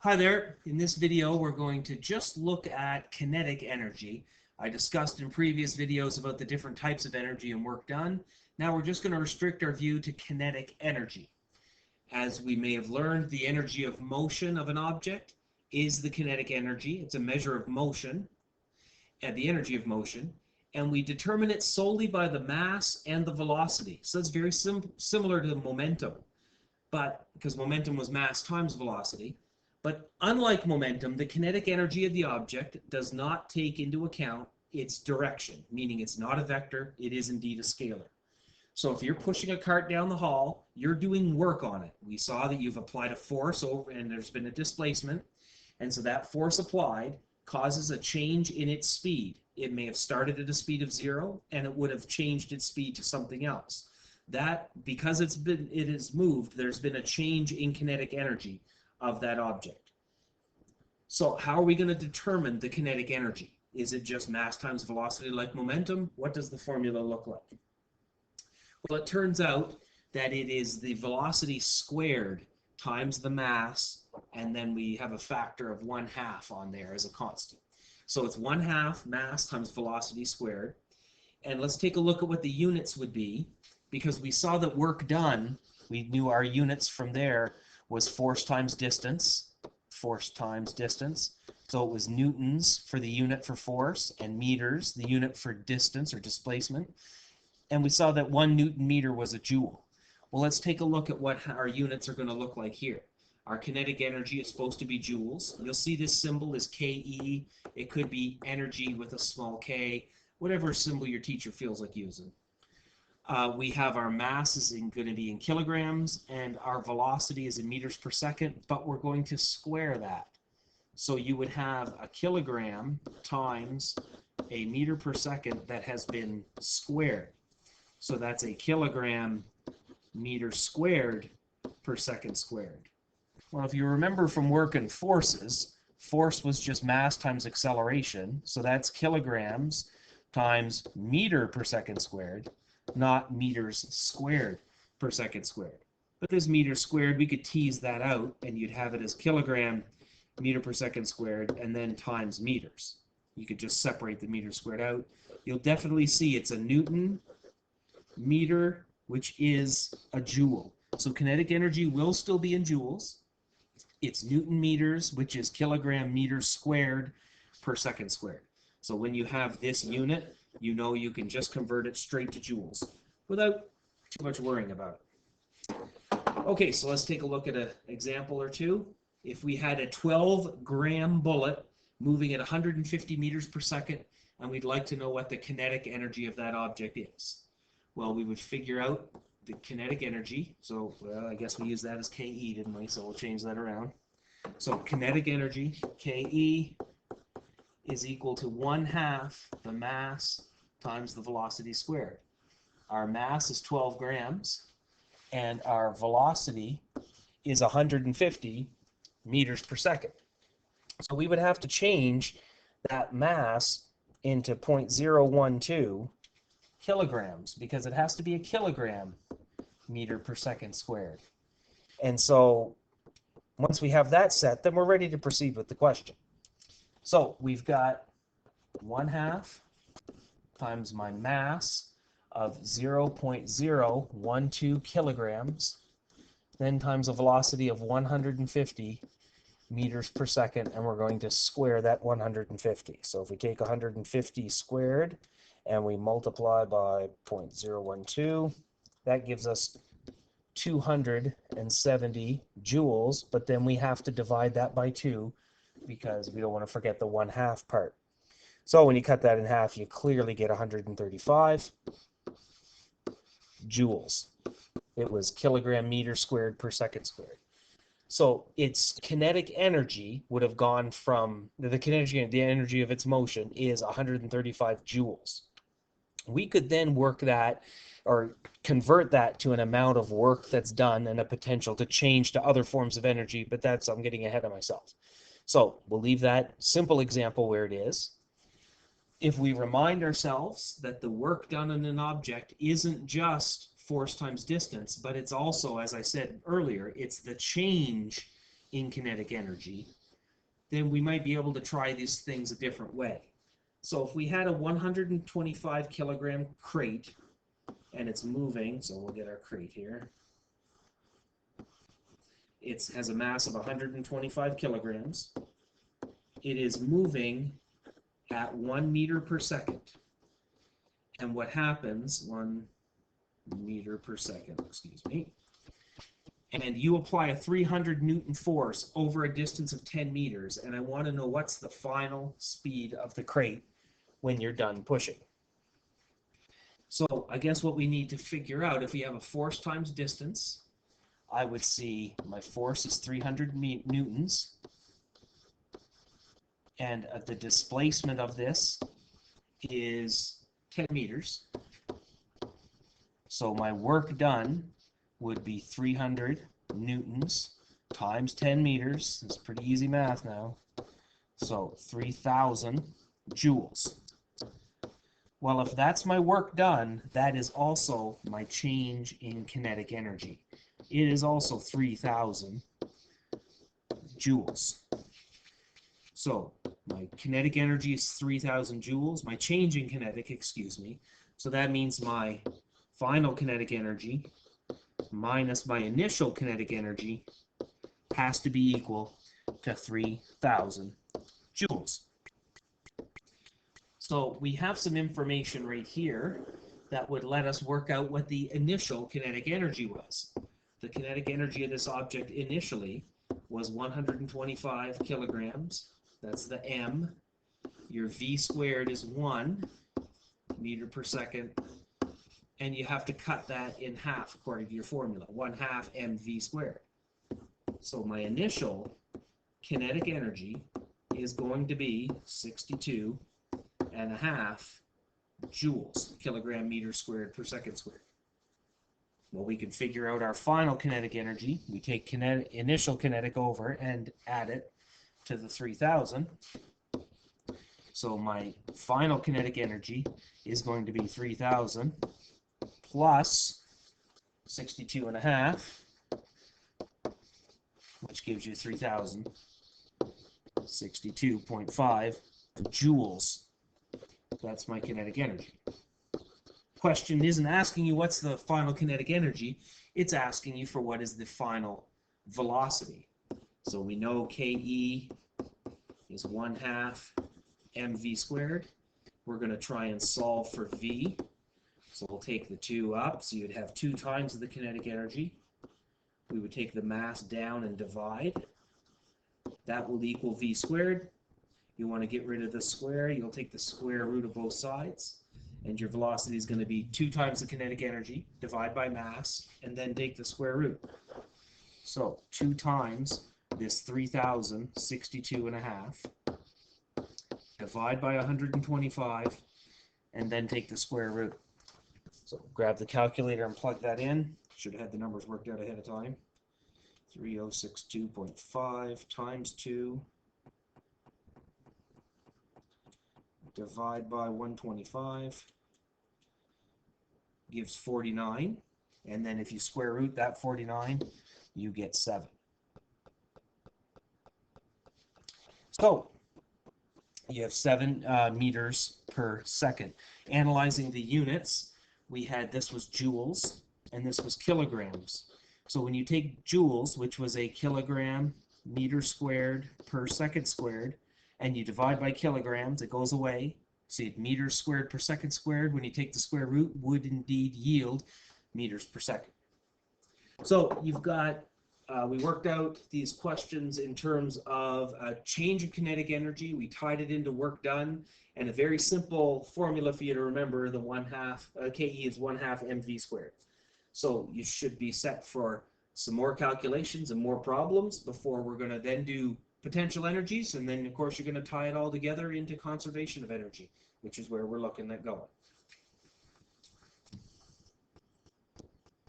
Hi there. In this video, we're going to just look at kinetic energy. I discussed in previous videos about the different types of energy and work done. Now we're just going to restrict our view to kinetic energy. As we may have learned, the energy of motion of an object is the kinetic energy. It's a measure of motion, and the energy of motion, and we determine it solely by the mass and the velocity. So it's very similar to momentum, but because momentum was mass times velocity. But unlike momentum, the kinetic energy of the object does not take into account its direction, meaning it's not a vector, it is indeed a scalar. So if you're pushing a cart down the hall, you're doing work on it. We saw that you've applied a force over and there's been a displacement, and so that force applied causes a change in its speed. It may have started at a speed of 0 and it would have changed its speed to something else. That, because it has moved, there's been a change in kinetic energy of that object. So how are we going to determine the kinetic energy? Is it just mass times velocity like momentum? What does the formula look like? Well, it turns out that it is the velocity squared times the mass, and then we have a factor of 1/2 on there as a constant. So it's 1/2 mass times velocity squared. And let's take a look at what the units would be, because we saw that work done, we knew our units from there was force times distance, force times distance. So it was newtons for the unit for force, and meters, the unit for distance or displacement. And we saw that 1 Newton meter was a joule. Well, let's take a look at what our units are going to look like here. Our kinetic energy is supposed to be joules. You'll see this symbol is KE. It could be energy with a small k, whatever symbol your teacher feels like using. We have our mass is going to be in kilograms, and our velocity is in meters per second, but we're going to square that. So you would have a kilogram times a meter per second that has been squared. So that's a kilogram meter squared per second squared. Well, if you remember from work and forces, force was just mass times acceleration, so that's kilograms times meter per second squared, not meters squared per second squared. But this meter squared, we could tease that out, and you'd have it as kilogram meter per second squared, and then times meters. You could just separate the meter squared out. You'll definitely see it's a Newton meter, which is a joule. So kinetic energy will still be in joules. It's Newton meters, which is kilogram meters squared per second squared. So when you have this unit, you know you can just convert it straight to joules without too much worrying about it. Okay, so let's take a look at an example or two. If we had a 12-gram bullet moving at 150 meters per second, and we'd like to know what the kinetic energy of that object is. Well, we would figure out the kinetic energy. So, well, I guess we use that as KE, didn't we? So we'll change that around. So kinetic energy, KE, is equal to 1/2 the mass times the velocity squared. Our mass is 12 grams, and our velocity is 150 meters per second. So we would have to change that mass into 0.012 kilograms, because it has to be a kilogram meter per second squared. And so once we have that set, then we're ready to proceed with the question. So we've got 1/2 times my mass of 0.012 kilograms, then times a velocity of 150 meters per second, and we're going to square that 150. So if we take 150 squared and we multiply by 0.012, that gives us 270 joules, but then we have to divide that by 2 because we don't want to forget the 1/2 part. So when you cut that in half, you clearly get 135 joules. It was kilogram meter squared per second squared. So its kinetic energy would have gone from, the energy of its motion is 135 joules. We could then work that or convert that to an amount of work that's done and a potential to change to other forms of energy, but I'm getting ahead of myself. So we'll leave that simple example where it is. If we remind ourselves that the work done on an object isn't just force times distance, but it's also, as I said earlier, it's the change in kinetic energy, then we might be able to try these things a different way. So if we had a 125 kilogram crate and it's moving, so we'll get our crate here. It has a mass of 125 kilograms. It is moving at 1 meter per second. And what happens, 1 meter per second, excuse me, and you apply a 300 Newton force over a distance of 10 meters, and I want to know what's the final speed of the crate when you're done pushing. So I guess what we need to figure out, if we have a force times distance, I would see my force is 300 newtons, and the displacement of this is 10 meters. So my work done would be 300 newtons times 10 meters. It's pretty easy math now. So 3,000 joules. Well, if that's my work done, that is also my change in kinetic energy. It is also 3,000 joules. So my kinetic energy is 3,000 joules. My change in kinetic, excuse me. So that means my final kinetic energy minus my initial kinetic energy has to be equal to 3,000 joules. So we have some information right here that would let us work out what the initial kinetic energy was. The kinetic energy of this object initially was 125 kilograms. That's the m. Your v squared is 1 meter per second. And you have to cut that in half according to your formula, 1/2 mv squared. So my initial kinetic energy is going to be 62.5 joules, kilogram meter squared per second squared. Well, we can figure out our final kinetic energy. We take initial kinetic over and add it to the 3,000. So my final kinetic energy is going to be 3,000 plus 62.5, which gives you 3,062.5 joules. That's my kinetic energy. Question isn't asking you what's the final kinetic energy, it's asking you for what is the final velocity. So we know KE is 1/2 mv squared. We're going to try and solve for v. So we'll take the 2 up, so you'd have 2 times the kinetic energy. We would take the mass down and divide. That will equal v squared. You want to get rid of the square, you'll take the square root of both sides, and your velocity is going to be 2 times the kinetic energy, divide by mass, and then take the square root. So 2 times this 3,062.5, divide by 125, and then take the square root. So grab the calculator and plug that in. Should have had the numbers worked out ahead of time. 3062.5 times 2 divide by 125 gives 49. And then if you square root that 49, you get 7. So you have 7 meters per second. Analyzing the units, we had this was joules and this was kilograms. So when you take joules, which was a kilogram meter squared per second squared, and you divide by kilograms, it goes away. So meters squared per second squared, when you take the square root, would indeed yield meters per second. So you've got, we worked out these questions in terms of a change of kinetic energy. We tied it into work done, and a very simple formula for you to remember, the 1/2, KE is 1/2 mv squared. So you should be set for some more calculations and more problems before we're going to then do potential energies, and then of course you're going to tie it all together into conservation of energy, which is where we're looking at going.